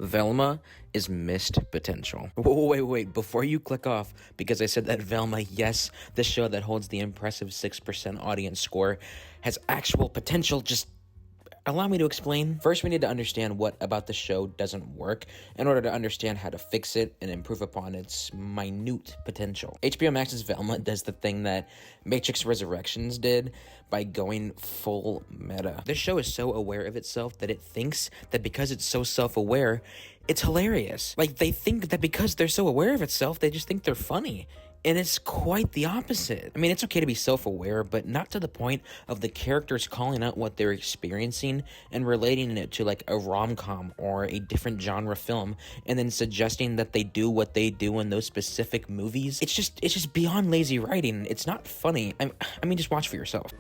Velma is missed potential. Wait, before you click off, because I said that Velma, yes, the show that holds the impressive 6% audience score, has actual potential, just allow me to explain. First, we need to understand what about the show doesn't work in order to understand how to fix it and improve upon its minute potential. HBO Max's Velma does the thing that Matrix Resurrections did by going full meta. This show is so aware of itself that it thinks that because it's so self-aware, it's hilarious. Like, they think that because they're so aware of itself, they just think they're funny. And it's quite the opposite. I mean, it's okay to be self-aware, but not to the point of the characters calling out what they're experiencing and relating it to like a rom-com or a different genre film, and then suggesting that they do what they do in those specific movies. It's just beyond lazy writing. It's not funny. I mean, just watch for yourself.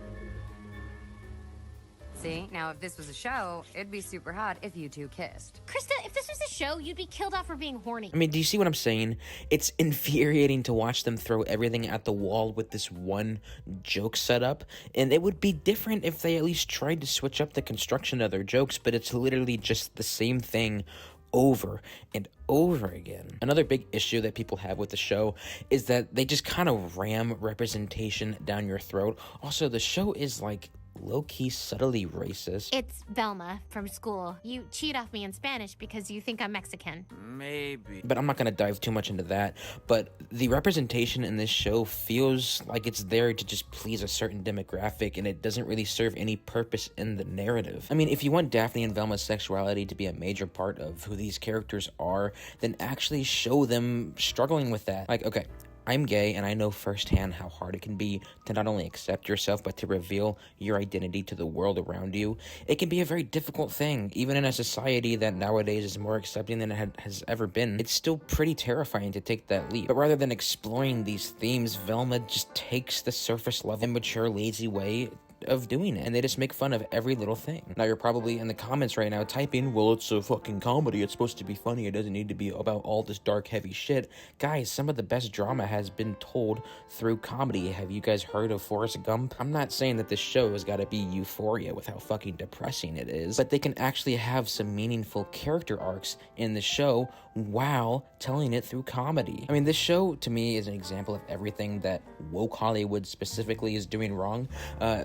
See, now if this was a show, it'd be super hot if you two kissed. Krista, if this was a show, you'd be killed off for being horny. I mean, do you see what I'm saying? It's infuriating to watch them throw everything at the wall with this one joke setup, and it would be different if they at least tried to switch up the construction of their jokes, but it's literally just the same thing over and over again. Another big issue that people have with the show is that they just kind of ram representation down your throat. Also, the show is like low-key subtly racist. It's Velma from school. You cheat off me in Spanish because you think I'm Mexican. Maybe. But I'm not gonna dive too much into that. But the representation in this show feels like it's there to just please a certain demographic, and it doesn't really serve any purpose in the narrative. I mean, if you want Daphne and Velma's sexuality to be a major part of who these characters are, then actually show them struggling with that. Like, okay, I'm gay, and I know firsthand how hard it can be to not only accept yourself, but to reveal your identity to the world around you. It can be a very difficult thing, even in a society that nowadays is more accepting than it has ever been. It's still pretty terrifying to take that leap. But rather than exploring these themes, Velma just takes the surface level, immature, lazy way of doing it, and they just make fun of every little thing. Now you're probably in the comments right now typing, well, it's a fucking comedy, it's supposed to be funny, it doesn't need to be about all this dark heavy shit. Guys, some of the best drama has been told through comedy. Have you guys heard of Forrest Gump? I'm not saying that this show has got to be Euphoria with how fucking depressing it is, but they can actually have some meaningful character arcs in the show while telling it through comedy. I mean, this show to me is an example of everything that woke Hollywood specifically is doing wrong.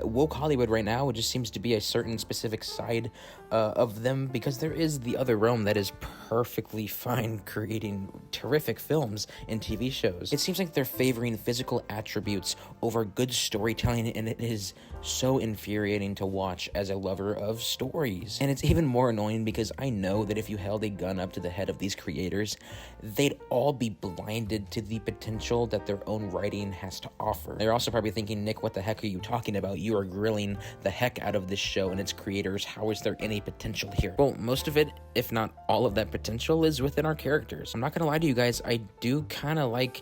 Woke Hollywood right now, it just seems to be a certain specific side of them, because there is the other realm that is perfectly fine creating terrific films and TV shows. It seems like they're favoring physical attributes over good storytelling, and it is so infuriating to watch as a lover of stories. And it's even more annoying because I know that if you held a gun up to the head of these creators, they'd all be blinded to the potential that their own writing has to offer. They're also probably thinking, Nick, what the heck are you talking about? You are grilling the heck out of this show and its creators. How is there any potential here? Well, most of it, if not all of that potential, is within our characters. I'm not gonna lie to you guys, I do kind of like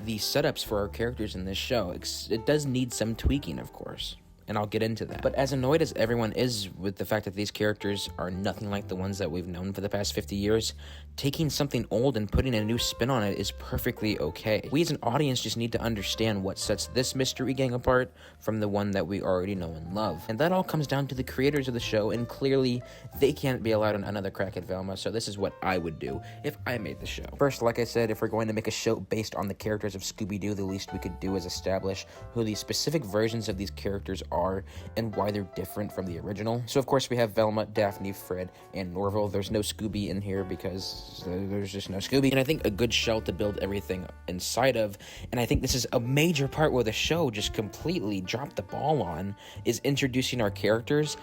the setups for our characters in this show. It does need some tweaking, of course, and I'll get into that. But as annoyed as everyone is with the fact that these characters are nothing like the ones that we've known for the past 50 years, taking something old and putting a new spin on it is perfectly okay. We as an audience just need to understand what sets this mystery gang apart from the one that we already know and love. And that all comes down to the creators of the show, and clearly they can't be allowed another crack at Velma, so this is what I would do if I made the show. First, like I said, if we're going to make a show based on the characters of Scooby-Doo, the least we could do is establish who the specific versions of these characters are and why they're different from the original. So of course we have Velma, Daphne, Fred, and Norval. There's no Scooby in here because there's just no Scooby. And I think a good shell to build everything inside of, and I think this is a major part where the show just completely dropped the ball on, is introducing our characters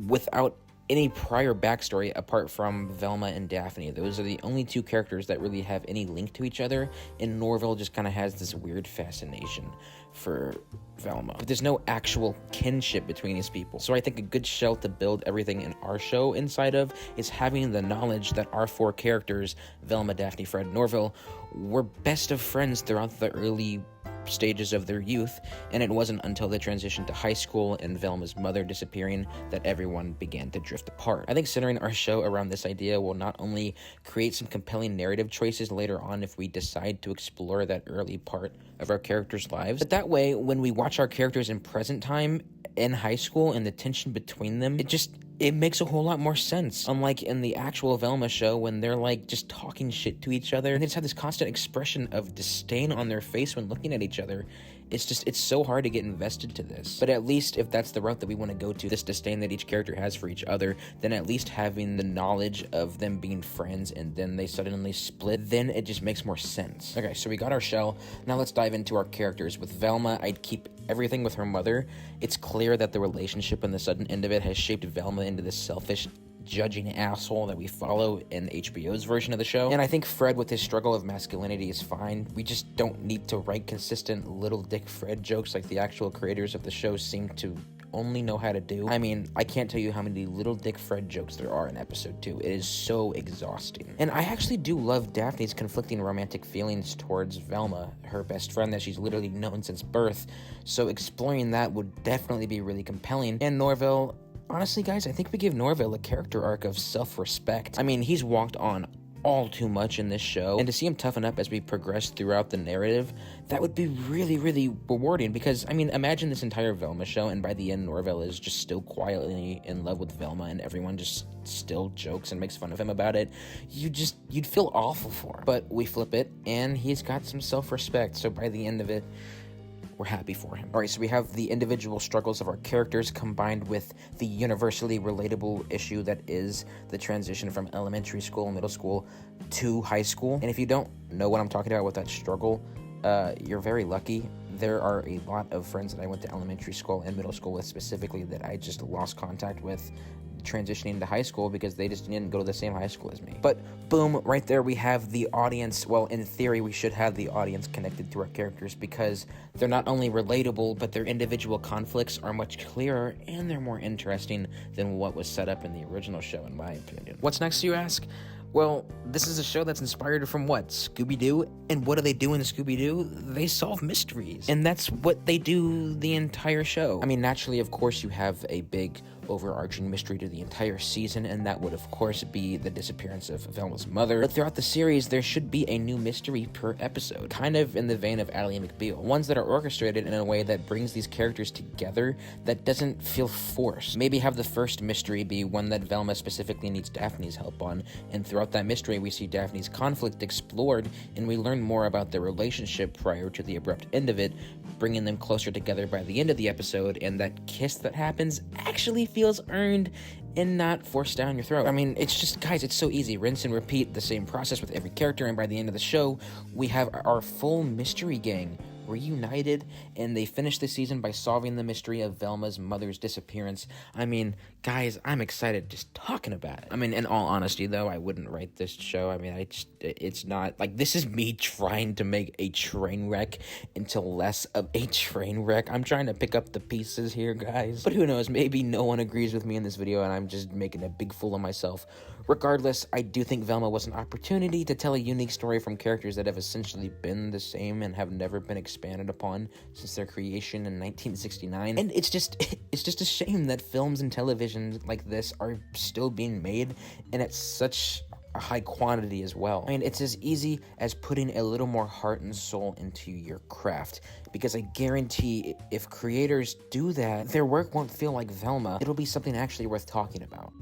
without any prior backstory apart from Velma and Daphne. Those are the only two characters that really have any link to each other, and Norval just kind of has this weird fascination for Velma. But there's no actual kinship between these people. So I think a good shell to build everything in our show inside of is having the knowledge that our four characters, Velma, Daphne, Fred, Norval, were best of friends throughout the early stages of their youth, and it wasn't until they transitioned to high school and Velma's mother disappearing that everyone began to drift apart. I think centering our show around this idea will not only create some compelling narrative choices later on if we decide to explore that early part of our characters' lives, but that way, when we watch our characters in present time in high school and the tension between them, it makes a whole lot more sense. Unlike in the actual Velma show when they're like just talking shit to each other and they just have this constant expression of disdain on their face when looking at each other. It's so hard to get invested to this. But at least if that's the route that we want to go to, this disdain that each character has for each other, then at least having the knowledge of them being friends and then they suddenly split, then it just makes more sense. Okay, so we got our shell. Now let's dive into our characters. With Velma, I'd keep everything with her mother. It's clear that the relationship and the sudden end of it has shaped Velma into this selfish, judging asshole that we follow in HBO's version of the show. And I think Fred with his struggle of masculinity is fine. We just don't need to write consistent little dick Fred jokes like the actual creators of the show seem to only know how to do. I mean, I can't tell you how many little dick Fred jokes there are in episode 2. It is so exhausting. And I actually do love Daphne's conflicting romantic feelings towards Velma, her best friend that she's literally known since birth. So exploring that would definitely be really compelling. And Norville, honestly, guys, I think we give Norville a character arc of self-respect. I mean, he's walked on all too much in this show, and to see him toughen up as we progress throughout the narrative, that would be really, really rewarding, because, I mean, imagine this entire Velma show, and by the end, Norville is just still quietly in love with Velma, and everyone just still jokes and makes fun of him about it. You'd feel awful for him. But we flip it, and he's got some self-respect, so by the end of it, we're happy for him. Alright, so we have the individual struggles of our characters combined with the universally relatable issue that is the transition from elementary school and middle school to high school. And if you don't know what I'm talking about with that struggle, you're very lucky. There are a lot of friends that I went to elementary school and middle school with specifically that I just lost contact with transitioning to high school because they just didn't go to the same high school as me. But boom, right there we have the audience. Well, in theory, we should have the audience connected to our characters because they're not only relatable, but their individual conflicts are much clearer and they're more interesting than what was set up in the original show, in my opinion. What's next, you ask? Well, this is a show that's inspired from what? Scooby-Doo? And what do they do in Scooby-Doo? They solve mysteries. And that's what they do the entire show. I mean, naturally, of course, you have a big overarching mystery to the entire season, and that would, of course, be the disappearance of Velma's mother. But throughout the series, there should be a new mystery per episode, kind of in the vein of Ally McBeal. Ones that are orchestrated in a way that brings these characters together that doesn't feel forced. Maybe have the first mystery be one that Velma specifically needs Daphne's help on, and throughout that mystery, we see Daphne's conflict explored, and we learn more about their relationship prior to the abrupt end of it, bringing them closer together by the end of the episode, and that kiss that happens actually feels earned and not forced down your throat. I mean, it's just, guys, it's so easy. Rinse and repeat the same process with every character, and by the end of the show, we have our full mystery gang reunited, and they finish the season by solving the mystery of Velma's mother's disappearance. I mean, guys, I'm excited just talking about it. I mean, in all honesty, though, I wouldn't write this show. I mean, it's not, like, this is me trying to make a train wreck into less of a train wreck. I'm trying to pick up the pieces here, guys. But who knows, maybe no one agrees with me in this video, and I'm just making a big fool of myself. Regardless, I do think Velma was an opportunity to tell a unique story from characters that have essentially been the same and have never been expanded upon since their creation in 1969. And it's just a shame that films and television like this are still being made, and at such a high quantity as well. I mean, it's as easy as putting a little more heart and soul into your craft, because I guarantee if creators do that, their work won't feel like Velma. It'll be something actually worth talking about.